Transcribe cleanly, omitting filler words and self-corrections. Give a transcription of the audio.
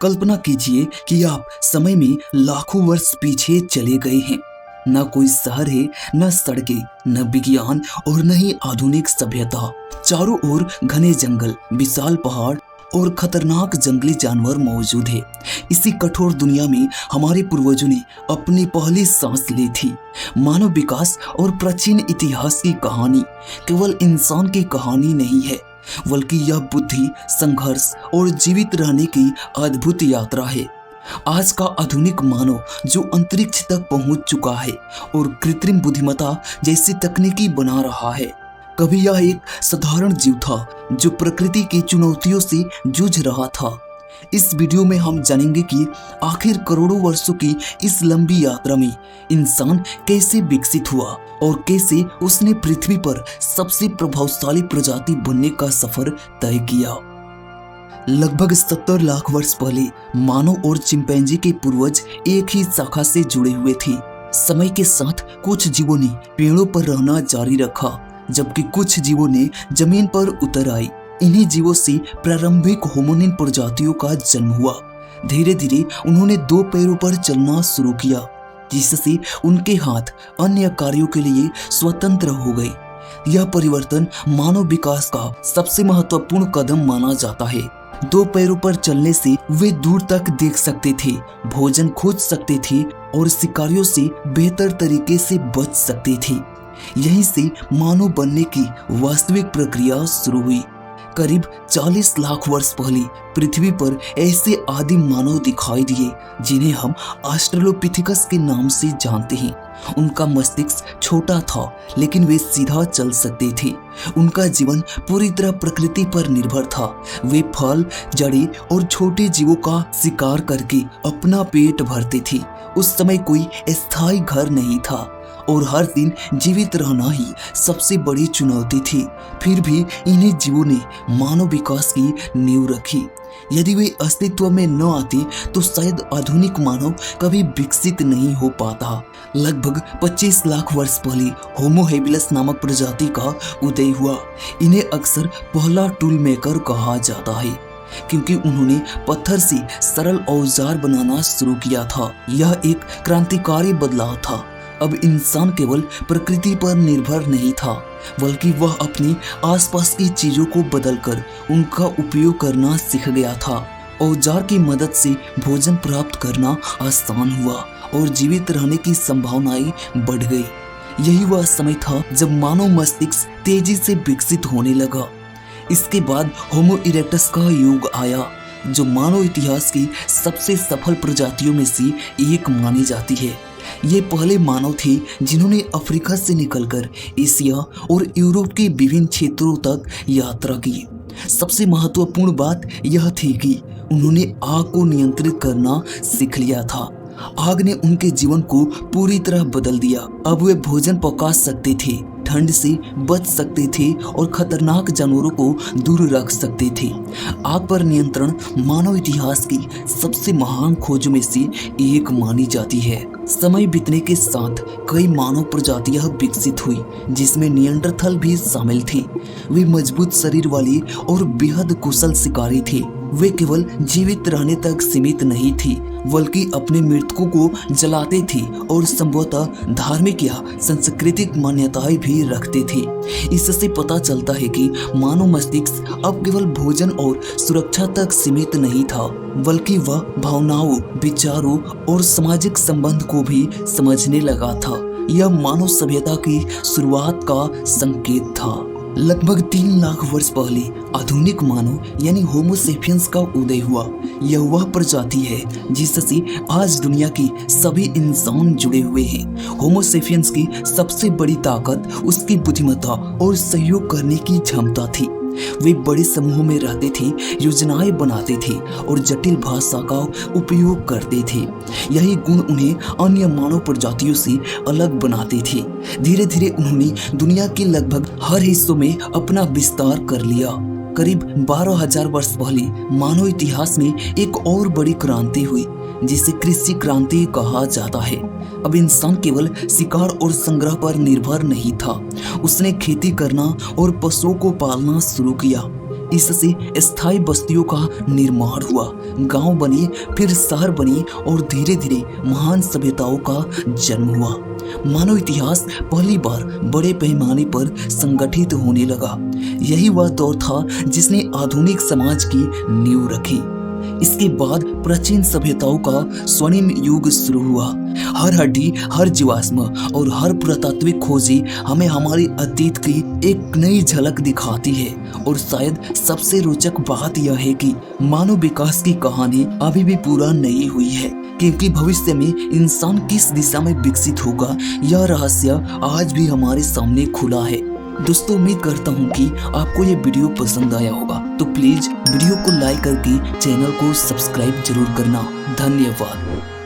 कल्पना कीजिए कि आप समय में लाखों वर्ष पीछे चले गए हैं। न कोई शहर है, न सड़कें, न विज्ञान और न ही आधुनिक सभ्यता। चारों ओर घने जंगल, विशाल पहाड़ और खतरनाक जंगली जानवर मौजूद है। इसी कठोर दुनिया में हमारे पूर्वजों ने अपनी पहली सांस ली थी। मानव विकास और प्राचीन इतिहास की कहानी केवल इंसान की कहानी नहीं है, बल्कि यह बुद्धि, संघर्ष और जीवित रहने की अद्भुत यात्रा है। आज का आधुनिक मानव जो अंतरिक्ष तक पहुंच चुका है और कृत्रिम बुद्धिमत्ता जैसी तकनीकी बना रहा है, कभी यह एक साधारण जीव था जो प्रकृति की चुनौतियों से जूझ रहा था। इस वीडियो में हम जानेंगे कि आखिर करोड़ों वर्षों की इस लंबी यात्रा में इंसान कैसे विकसित हुआ और कैसे उसने पृथ्वी पर सबसे प्रभावशाली प्रजाति बनने का सफर तय किया। लगभग 70 लाख वर्ष पहले मानव और चिंपैंजी के पूर्वज एक ही शाखा से जुड़े हुए थे। समय के साथ कुछ जीवों ने पेड़ों पर रहना जारी रखा, जबकि कुछ जीवों ने जमीन पर उतर आई। इन्हीं जीवों से प्रारंभिक होमिनिन प्रजातियों का जन्म हुआ। धीरे धीरे उन्होंने 2 पैरों पर चलना शुरू किया, जिससे उनके हाथ अन्य कार्यों के लिए स्वतंत्र हो गए। यह परिवर्तन मानव विकास का सबसे महत्वपूर्ण कदम माना जाता है। 2 पैरों पर चलने से वे दूर तक देख सकते थे, भोजन खोज सकते थे और शिकारियों से बेहतर तरीके से बच सकते थे। यहीं से मानव बनने की वास्तविक प्रक्रिया शुरू हुई। करीब 40 लाख वर्ष पहले पृथ्वी पर ऐसे आदिम मानव दिखाई दिए जिन्हें हम ऑस्ट्रेलोपिथेकस के नाम से जानते हैं। उनका मस्तिष्क छोटा था, लेकिन वे सीधा चल सकते थे। उनका जीवन पूरी तरह प्रकृति पर निर्भर था। वे फल, जड़ी और छोटे जीवों का शिकार करके अपना पेट भरते थे। उस समय कोई स्थायी घर नहीं था और हर दिन जीवित रहना ही सबसे बड़ी चुनौती थी। फिर भी इन्हीं जीवों ने मानव विकास की नींव रखी। यदि वे अस्तित्व में न आते तो शायद आधुनिक मानव कभी विकसित नहीं हो पाता। लगभग 25 लाख वर्ष पहले होमो हेबिलस नामक प्रजाति का उदय हुआ। इन्हें अक्सर पहला टूल मेकर कहा जाता है, क्योंकि उन्होंने पत्थर से सरल औजार बनाना शुरू किया था। यह एक क्रांतिकारी बदलाव था। अब इंसान केवल प्रकृति पर निर्भर नहीं था, बल्कि वह अपनी आसपास की चीजों को बदलकर उनका उपयोग करना सीख गया था। औजार की मदद से भोजन प्राप्त करना आसान हुआ और जीवित रहने की संभावनाएं बढ़ गई। यही वह समय था जब मानव मस्तिष्क तेजी से विकसित होने लगा। इसके बाद होमो इरेक्टस का युग आया, जो मानव इतिहास की सबसे सफल प्रजातियों में से एक मानी जाती है। ये पहले मानव थे जिन्होंने अफ्रीका से निकलकर एशिया और यूरोप के विभिन्न क्षेत्रों तक यात्रा की। सबसे महत्वपूर्ण बात यह थी कि उन्होंने आग को नियंत्रित करना सीख लिया था। आग ने उनके जीवन को पूरी तरह बदल दिया। अब वे भोजन पका सकते थे, ठंड से बच सकते थे और खतरनाक जानवरों को दूर रख सकते थे। आग पर नियंत्रण मानव इतिहास की सबसे महान खोजों में से एक मानी जाती है। समय बीतने के साथ कई मानव प्रजातियां विकसित हुई, जिसमें निएंडरथल भी शामिल थे। वे मजबूत शरीर वाले और बेहद कुशल शिकारी थे। वे केवल जीवित रहने तक सीमित नहीं थी, बल्कि अपने मृतकों को जलाते थे और संभवतः धार्मिक या सांस्कृतिक मान्यताएं भी रखते थे। इससे पता चलता है कि मानव मस्तिष्क अब केवल भोजन और सुरक्षा तक सीमित नहीं था, बल्कि वह भावनाओं, विचारों और सामाजिक संबंध को भी समझने लगा था। यह मानव सभ्यता की शुरुआत का संकेत था। लगभग 3 लाख वर्ष पहले आधुनिक मानव यानी होमो सेपियंस का उदय हुआ। यह वह प्रजाति है जिससे आज दुनिया के सभी इंसान जुड़े हुए हैं। होमो सेपियंस की सबसे बड़ी ताकत उसकी बुद्धिमत्ता और सहयोग करने की क्षमता थी। वे बड़े समूहों में रहते थे, योजनाएं बनाते थे और जटिल भाषा का उपयोग करते थे। यही गुण उन्हें अन्य मानव प्रजातियों से अलग बनाते थे। धीरे धीरे उन्होंने दुनिया के लगभग हर हिस्सों में अपना विस्तार कर लिया। करीब 12,000 वर्ष पहले मानव इतिहास में एक और बड़ी क्रांति हुई, जिसे कृषि क्रांति कहा जाता है। अब इंसान केवल शिकार और संग्रह पर निर्भर नहीं था। उसने खेती करना और पशुओं को पालना शुरू किया। इससे स्थायी बस्तियों का निर्माण हुआ, गांव बने, फिर शहर बने और धीरे धीरे महान सभ्यताओं का जन्म हुआ। मानव इतिहास पहली बार बड़े पैमाने पर संगठित होने लगा। यही वह दौर था जिसने आधुनिक समाज की नींव रखी। इसके बाद प्राचीन सभ्यताओं का स्वर्णिम युग शुरू हुआ। हर हड्डी, हर जीवाश्म और हर पुरातात्विक खोजी हमें हमारे अतीत की एक नई झलक दिखाती है। और शायद सबसे रोचक बात यह है कि मानव विकास की कहानी अभी भी पूरा नहीं हुई है, क्योंकि भविष्य में इंसान किस दिशा में विकसित होगा, यह रहस्य आज भी हमारे सामने खुला है। दोस्तों, उम्मीद करता हूँ कि आपको ये वीडियो पसंद आया होगा, तो प्लीज वीडियो को लाइक करके चैनल को सब्सक्राइब जरूर करना। धन्यवाद।